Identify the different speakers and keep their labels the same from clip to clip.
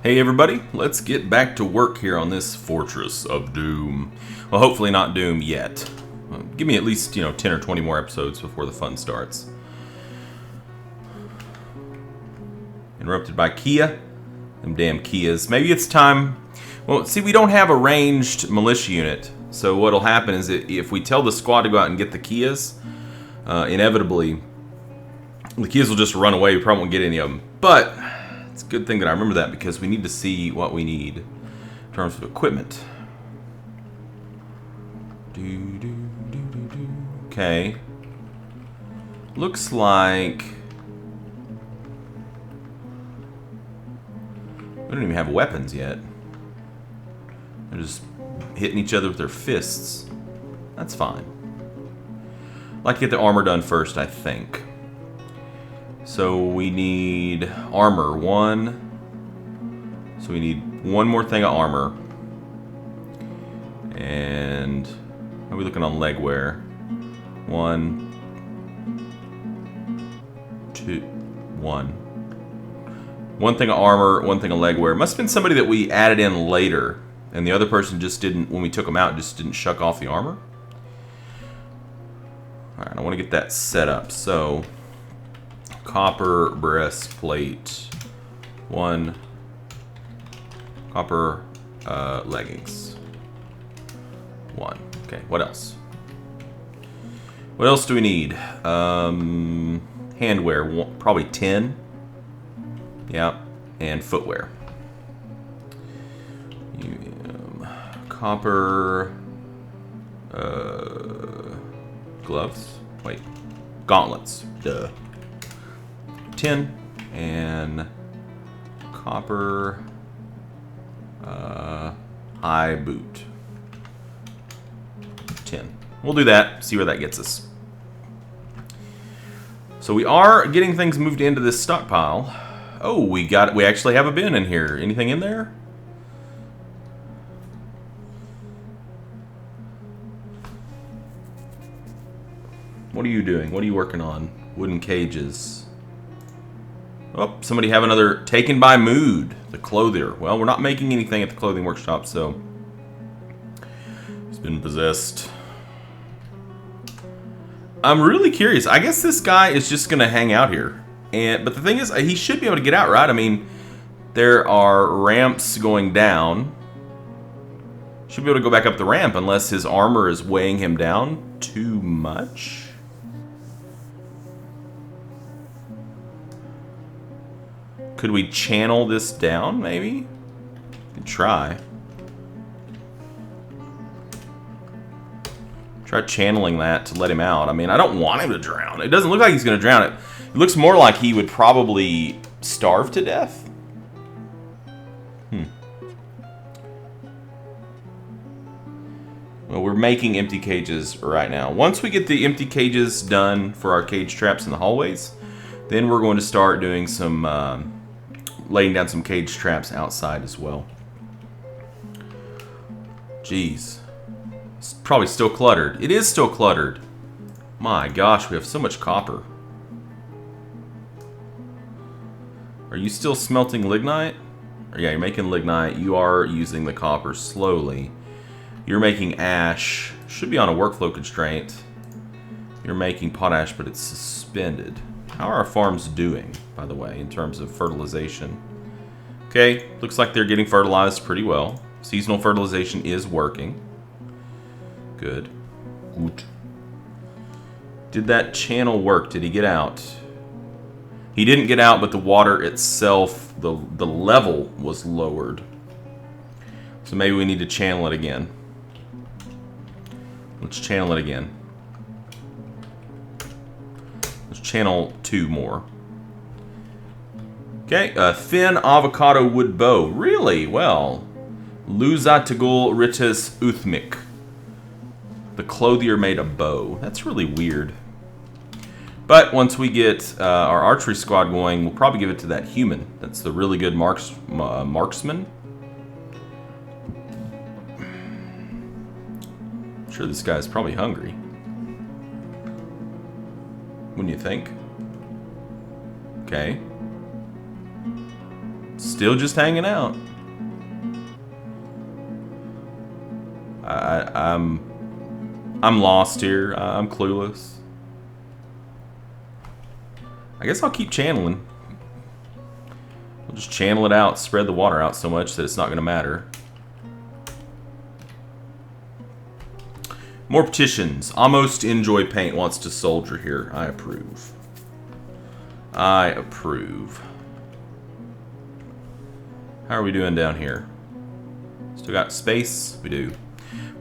Speaker 1: Hey everybody, let's get back to work here on this Fortress of Doom. Well, hopefully not Doom yet. Give me at least, 10 or 20 more episodes before the fun starts. Interrupted by Kia. Them damn Kias. Maybe it's time... Well, see, we don't have a ranged militia unit. So what'll happen is that if we tell the squad to go out and get the Kias, inevitably, the Kias will just run away. We probably won't get any of them. But... it's a good thing that I remember that because we need to see what we need in terms of equipment. Okay. Looks like we don't even have weapons yet. They're just hitting each other with their fists. That's fine. I'd like to get the armor done first, I think. So we need armor, 1. So we need one more thing of armor. And how are we looking on leg wear? 1, 2, 1. One thing of armor, one thing of leg wear. Must have been somebody that we added in later. And the other person just didn't, when we took them out, just didn't shuck off the armor. Alright, I want to get that set up. So... copper breastplate, 1 copper leggings, 1. Okay, what else? What else do we need? Handwear, probably 10. Yeah, and footwear. Copper gloves. Wait, gauntlets. Duh. 10 and copper high boot. 10. We'll do that. See where that gets us. So we are getting things moved into this stockpile. Oh, we actually have a bin in here. Anything in there? What are you doing? What are you working on? Wooden cages. Oh, somebody have another taken by mood. The Clothier. Well, we're not making anything at the clothing workshop, so it's been possessed. I'm really curious. I guess this guy is just gonna hang out here, but the thing is, he should be able to get out, right? I mean, there are ramps going down. Should be able to go back up the ramp unless his armor is weighing him down too much. Could we channel this down, maybe? Could try. Try channeling that to let him out. I mean, I don't want him to drown. It doesn't look like he's going to drown. It looks more like he would probably starve to death. Well, we're making empty cages right now. Once we get the empty cages done for our cage traps in the hallways, then we're going to start doing some... laying down some cage traps outside as well. Jeez. It's probably still cluttered. It is still cluttered. My gosh, we have so much copper. Are you still smelting lignite? Yeah, you're making lignite. You are using the copper slowly. You're making ash. Should be on a workflow constraint. You're making potash, but it's suspended. How are our farms doing, by the way, in terms of fertilization? Okay, looks like they're getting fertilized pretty well. Seasonal fertilization is working. Good. Good. Did that channel work? Did he get out? He didn't get out, but the water itself, the level was lowered. So maybe we need to channel it again. Let's channel it again. Channel 2 more. Okay, thin avocado wood bow. Really? Well, Luzatagul ritus uthmik. The Clothier made a bow. That's really weird. But once we get our archery squad going, we'll probably give it to that human. That's the really good marksman. I'm sure this guy's probably hungry. Wouldn't you think? Okay. Still just hanging out. I'm lost here. I'm clueless. I guess I'll keep channeling. We'll just channel it out, spread the water out so much that it's not going to matter. More petitions. Almost enjoy paint wants to soldier here. I approve. I approve. How are we doing down here? Still got space? We do.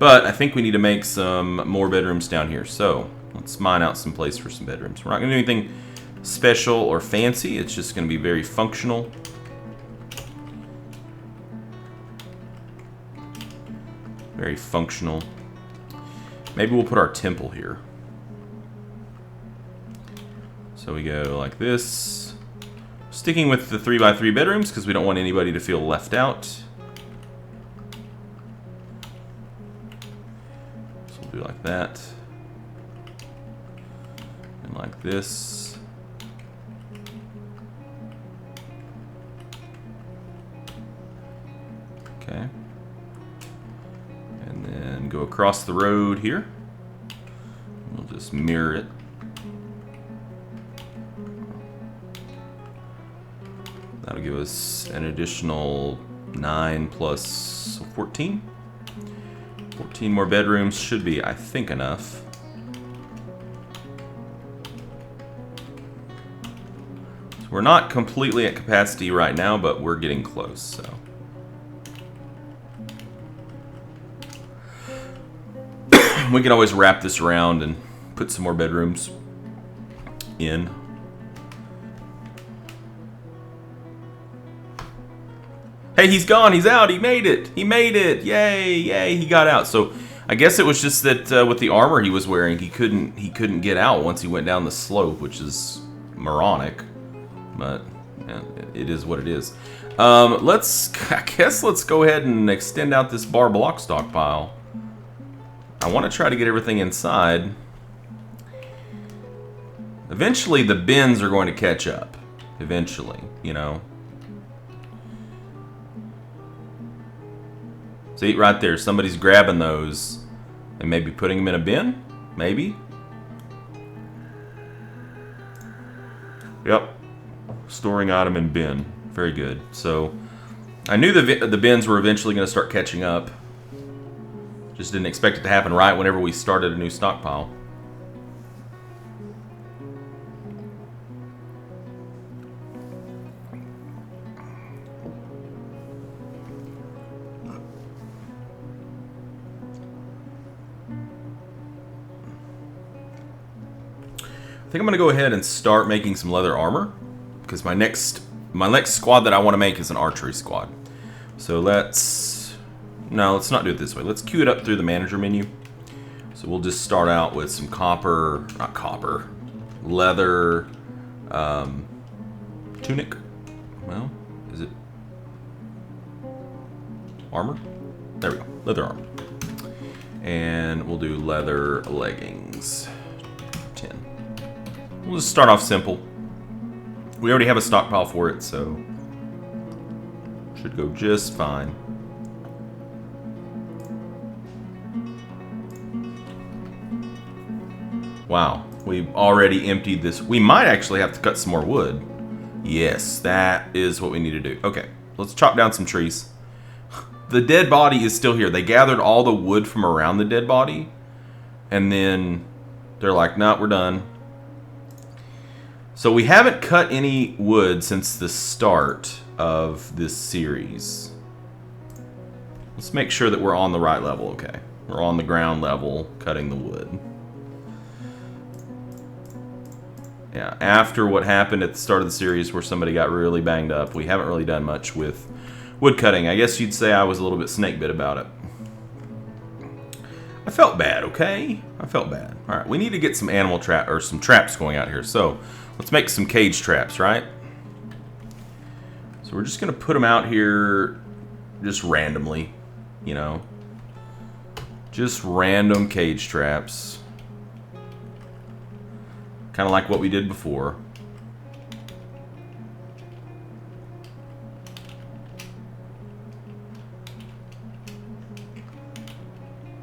Speaker 1: But I think we need to make some more bedrooms down here. So let's mine out some place for some bedrooms. We're not going to do anything special or fancy. It's just going to be very functional. Very functional. Maybe we'll put our temple here. So we go like this. Sticking with the 3x3 bedrooms because we don't want anybody to feel left out. So we'll do like that. And like this. Okay. And then go across the road here. We'll just mirror it. That'll give us an additional 9 plus 14. 14 more bedrooms should be, I think, enough. So we're not completely at capacity right now, but we're getting close, so. We can always wrap this around and put some more bedrooms in. Hey, he's gone. He's out. He made it. He made it. Yay, yay. He got out. So I guess it was just that with the armor he was wearing, he couldn't get out once he went down the slope, which is moronic. But yeah, it is what it is. I guess let's go ahead and extend out this bar block stockpile. I want to try to get everything inside. Eventually, the bins are going to catch up. Eventually, you know. See, right there, somebody's grabbing those and maybe putting them in a bin? Maybe? Yep. Storing item in bin. Very good. So, I knew the bins were eventually going to start catching up. Just didn't expect it to happen right whenever we started a new stockpile. I think I'm gonna go ahead and start making some leather armor because my next squad that I want to make is an archery squad. So let's not do it this way. Let's queue it up through the manager menu. So we'll just start out with some leather tunic. Well, is it armor? There we go, leather armor. And we'll do leather leggings. 10. We'll just start off simple. We already have a stockpile for it, so should go just fine. Wow, we've already emptied this. We might actually have to cut some more wood. Yes, that is what we need to do. Okay, let's chop down some trees. The dead body is still here. They gathered all the wood from around the dead body, and then they're like, nah, we're done. So we haven't cut any wood since the start of this series. Let's make sure that we're on the right level, okay. We're on the ground level, cutting the wood. Yeah, after what happened at the start of the series where somebody got really banged up, we haven't really done much with wood cutting. I guess you'd say I was a little bit snake bit about it. I felt bad, okay? I felt bad. All right, we need to get some animal trap or some traps going out here. So let's make some cage traps, right? So we're just gonna put them out here just randomly, you know. Just random cage traps. Kind of like what we did before.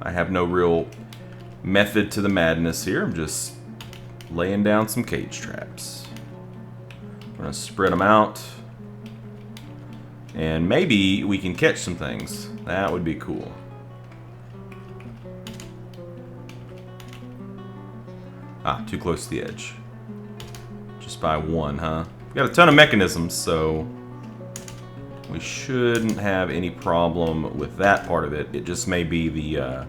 Speaker 1: I have no real method to the madness here. I'm just laying down some cage traps. I'm going to spread them out. And maybe we can catch some things. That would be cool. Ah, too close to the edge. Just by one, huh? We got a ton of mechanisms, so we shouldn't have any problem with that part of it. It just may be the...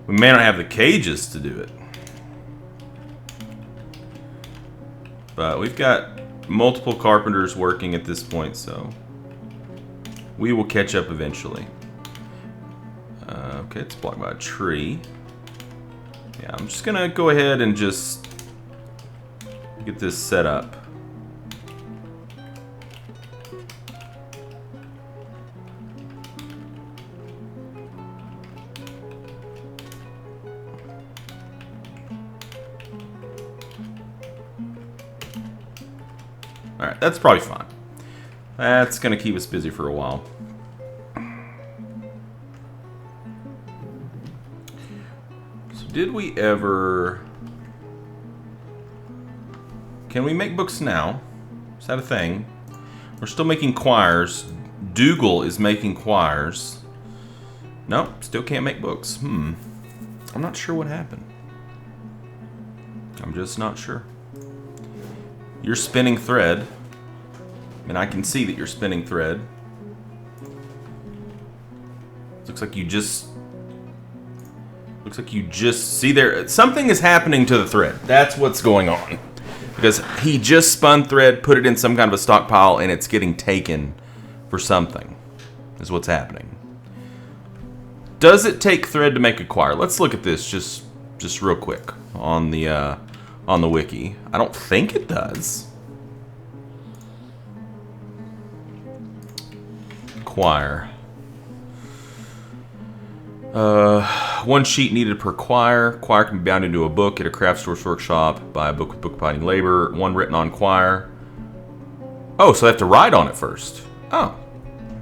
Speaker 1: we may not have the cages to do it. But we've got multiple carpenters working at this point, so we will catch up eventually. Okay, it's blocked by a tree. Yeah, I'm just gonna go ahead and just get this set up. Alright, that's probably fine. That's gonna keep us busy for a while. So did we ever... Can we make books now? Is that a thing? We're still making quires. Dougal is making quires. Nope, still can't make books. I'm not sure what happened. I'm just not sure. You're spinning thread. And I can see that you're spinning thread. Looks like you just... See there... Something is happening to the thread. That's what's going on. Because he just spun thread, put it in some kind of a stockpile, and it's getting taken for something. Is what's happening. Does it take thread to make a quire? Let's look at this just real quick on the wiki. I don't think it does. Quire. One sheet needed per quire. Quire can be bound into a book at a craft store's workshop by a book with bookbinding labor. One written on quire. Oh, so they have to write on it first. Oh.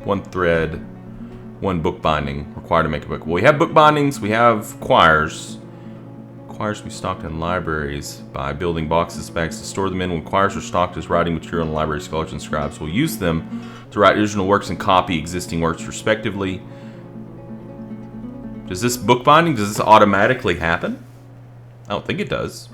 Speaker 1: One thread. One bookbinding required to make a book. Well, we have bookbindings. We have quires. Quires can be stocked in libraries by building boxes, bags to store them in. When quires are stocked as writing material in library, scholars and scribes will use them to write original works and copy existing works respectively. Does this bookbinding, does this automatically happen? I don't think it does.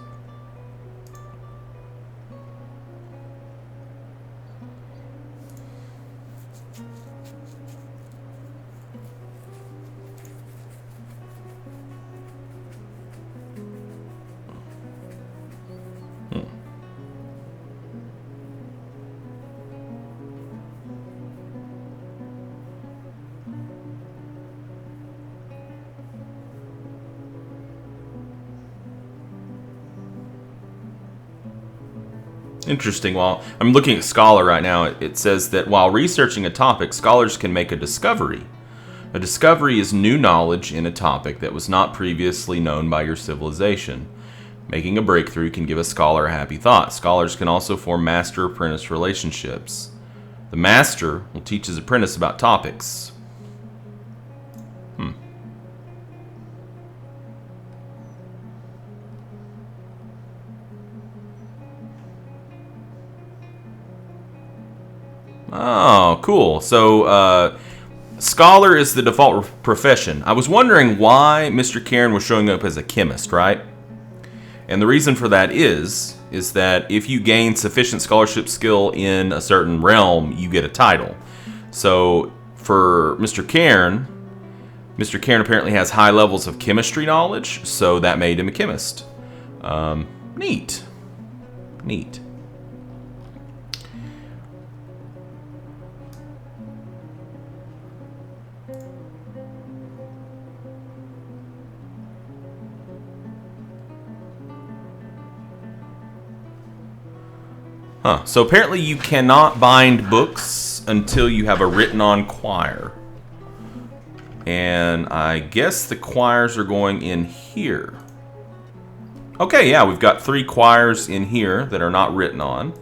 Speaker 1: Interesting. While I'm looking at Scholar right now, it says that while researching a topic, scholars can make a discovery. A discovery is new knowledge in a topic that was not previously known by your civilization. Making a breakthrough can give a scholar a happy thought. Scholars can also form master-apprentice relationships. The master will teach his apprentice about topics. Oh, cool. So, scholar is the default profession. I was wondering why Mr. Cairn was showing up as a chemist, right? And the reason for that is that if you gain sufficient scholarship skill in a certain realm, you get a title. So, for Mr. Cairn apparently has high levels of chemistry knowledge, so that made him a chemist. Neat. Neat. Huh. So apparently you cannot bind books until you have a written on quire. And I guess the quires are going in here. Okay, yeah, we've got 3 quires in here that are not written on.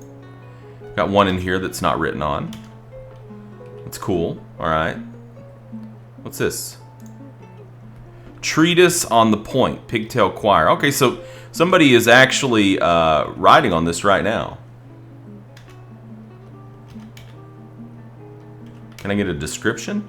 Speaker 1: Got one in here that's not written on. That's cool. Alright. What's this? Treatise on the Point, Pigtail Choir. Okay, so somebody is actually writing on this right now. Can I get a description?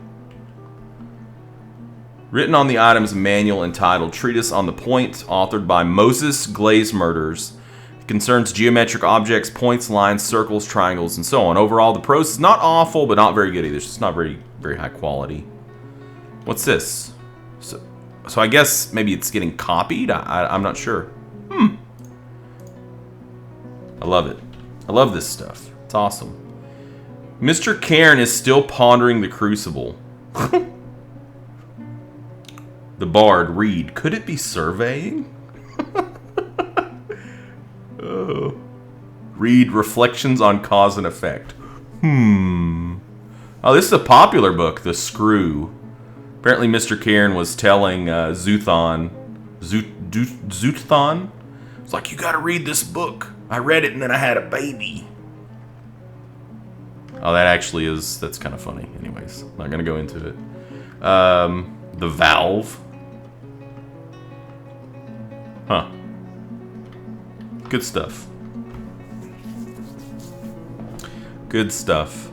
Speaker 1: Written on the item's manual entitled Treatise on the Point, authored by Moses Glaze Murders. It concerns geometric objects, points, lines, circles, triangles, and so on. Overall, the prose is not awful, but not very good either. It's just not very high quality. What's this? So I guess maybe it's getting copied? I'm not sure. I love it. I love this stuff. It's awesome. Mr. Cairn is still pondering the crucible. The bard, read. Could it be surveying? Oh. Read Reflections on Cause and Effect. Oh, this is a popular book, The Screw. Apparently Mr. Cairn was telling Zuthon, it's like, you gotta read this book. I read it and then I had a baby. Oh, that's kind of funny. Anyways, not gonna go into it. The Valve. Huh. Good stuff. Good stuff.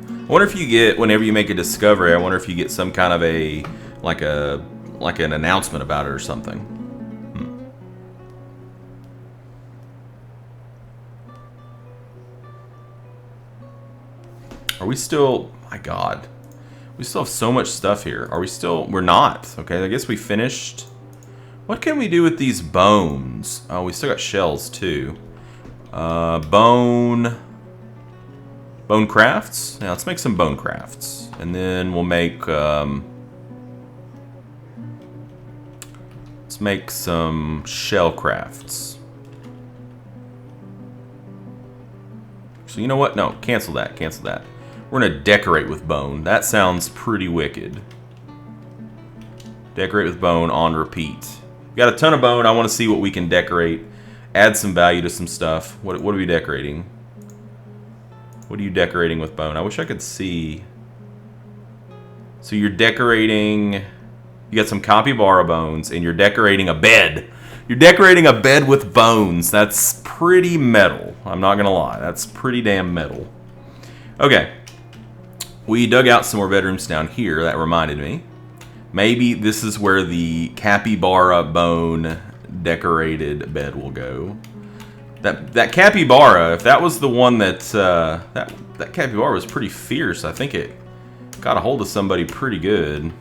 Speaker 1: I wonder if you get, whenever you make a discovery, I wonder if you get some kind of a, like an announcement about it or something. Are we still, my God, we still have so much stuff here. Are we still, we're not. Okay, I guess we finished. What can we do with these bones? Oh, we still got shells too. Bone crafts? Yeah, let's make some bone crafts. And then we'll make, let's make some shell crafts. So you know what? No, cancel that, cancel that. We're gonna decorate with bone. That sounds pretty wicked. Decorate with bone on repeat. We got a ton of bone. I want to see what we can decorate. Add some value to some stuff. What are we decorating? What are you decorating with bone? I wish I could see. So you're decorating. You got some capybara bones, and you're decorating a bed. You're decorating a bed with bones. That's pretty metal. I'm not gonna lie. That's pretty damn metal. Okay. We dug out some more bedrooms down here. That reminded me. Maybe this is where the capybara bone decorated bed will go. That capybara, if that was the one that that capybara was pretty fierce. I think it got a hold of somebody pretty good.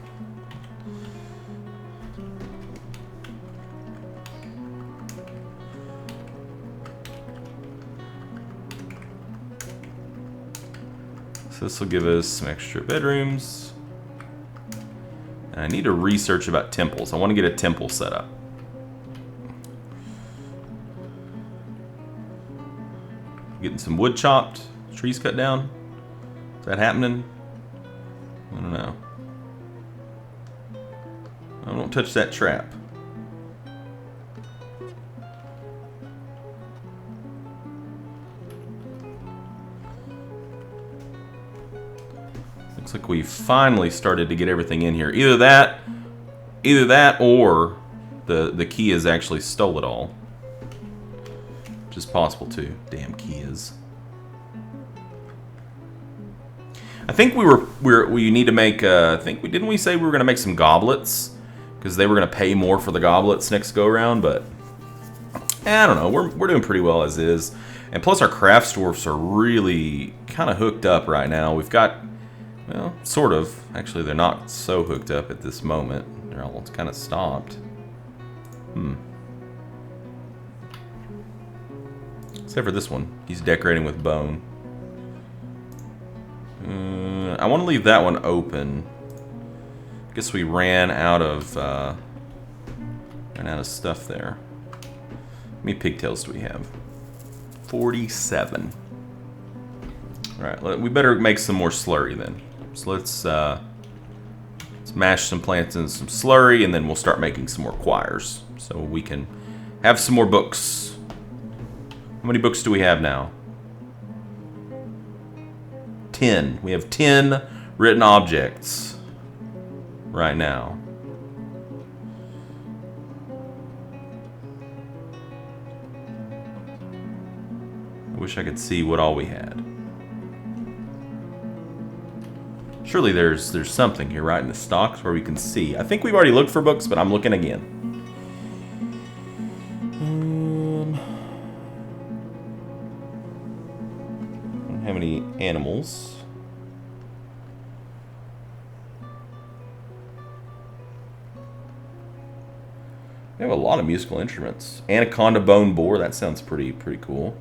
Speaker 1: So this will give us some extra bedrooms. And I need to research about temples. I want to get a temple set up. Getting some wood chopped, trees cut down. Is that happening? I don't know. I don't touch that trap. Looks like we finally started to get everything in here. Either that or the key has actually stole it all. Which is possible too. Damn keys. I think we need to make. Didn't we say we were going to make some goblets because they were going to pay more for the goblets next go around? But I don't know. We're doing pretty well as is, and plus our craft dwarfs are really kind of hooked up right now. We've got, well, sort of. Actually, they're not so hooked up at this moment. They're all kind of stopped. Except for this one. He's decorating with bone. I want to leave that one open. Guess we ran out of stuff there. How many pigtails do we have? 47. Alright, we better make some more slurry then. So let's mash some plants in some slurry, and then we'll start making some more quires. So we can have some more books. How many books do we have now? 10. We have 10 written objects right now. I wish I could see what all we had. Surely there's something here, right, in the stocks where we can see. I think we've already looked for books, but I'm looking again. Don't have any animals. They have a lot of musical instruments. Anaconda bone boar. That sounds pretty cool.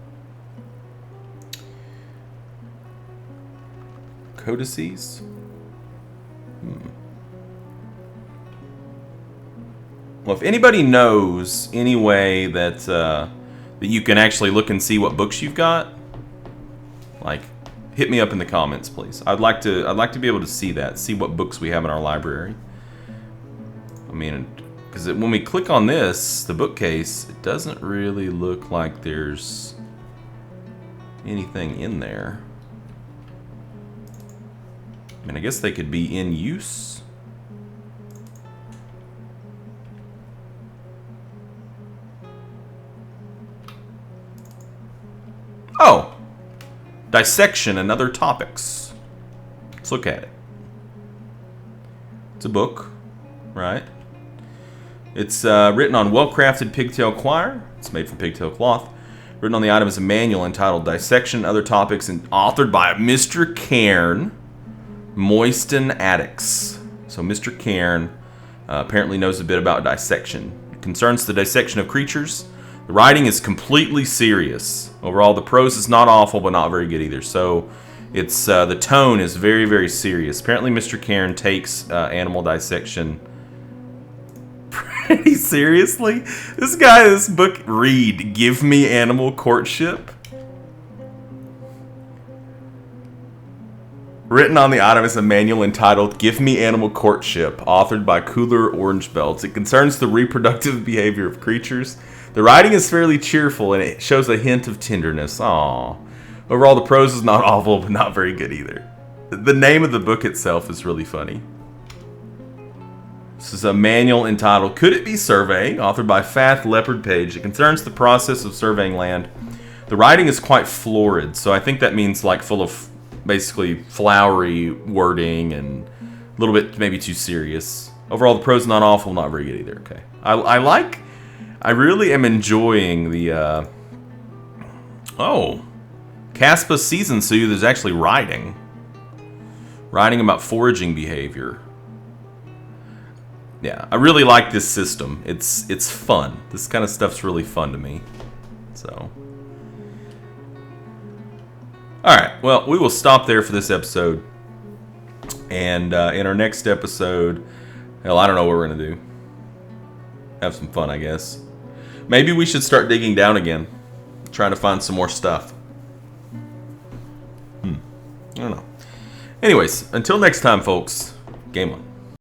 Speaker 1: Codices. Well, if anybody knows any way that that you can actually look and see what books you've got, like, hit me up in the comments, please. I'd like to be able to see that, see what books we have in our library. I mean, because when we click on this, the bookcase, it doesn't really look like there's anything in there. I mean, I guess they could be in use. Oh! Dissection and other topics. Let's look at it. It's a book, right? It's written on well-crafted pigtail wire. It's made from pigtail cloth. Written on the item is a manual entitled Dissection and Other Topics and authored by Mr. Cairn, Moiston Addicts. So Mr. Cairn apparently knows a bit about dissection. It concerns the dissection of creatures. The writing is completely serious. Overall, the prose is not awful, but not very good either. So it's the tone is very, very serious. Apparently, Mr. Cairn takes animal dissection pretty seriously. This book read, Give Me Animal Courtship. Written on the item is a manual entitled Give Me Animal Courtship, authored by Cooler Orange Belts. It concerns the reproductive behavior of creatures. The writing is fairly cheerful, and it shows a hint of tenderness. Aww. Overall, the prose is not awful, but not very good either. The name of the book itself is really funny. This is a manual entitled Could It Be Surveying, authored by Fath Leopard Page. It concerns the process of surveying land. The writing is quite florid, so I think that means like full of basically flowery wording and a little bit maybe too serious. Overall, the prose is not awful, not very good either. Okay, I really am enjoying the Caspa Season Soothe is actually writing about foraging behavior. Yeah, I really like this system. It's fun. This kind of stuff's really fun to me. So, all right. Well, we will stop there for this episode, and in our next episode, hell, I don't know what we're gonna do. Have some fun, I guess. Maybe we should start digging down again, trying to find some more stuff. I don't know. Anyways, until next time, folks. Game on.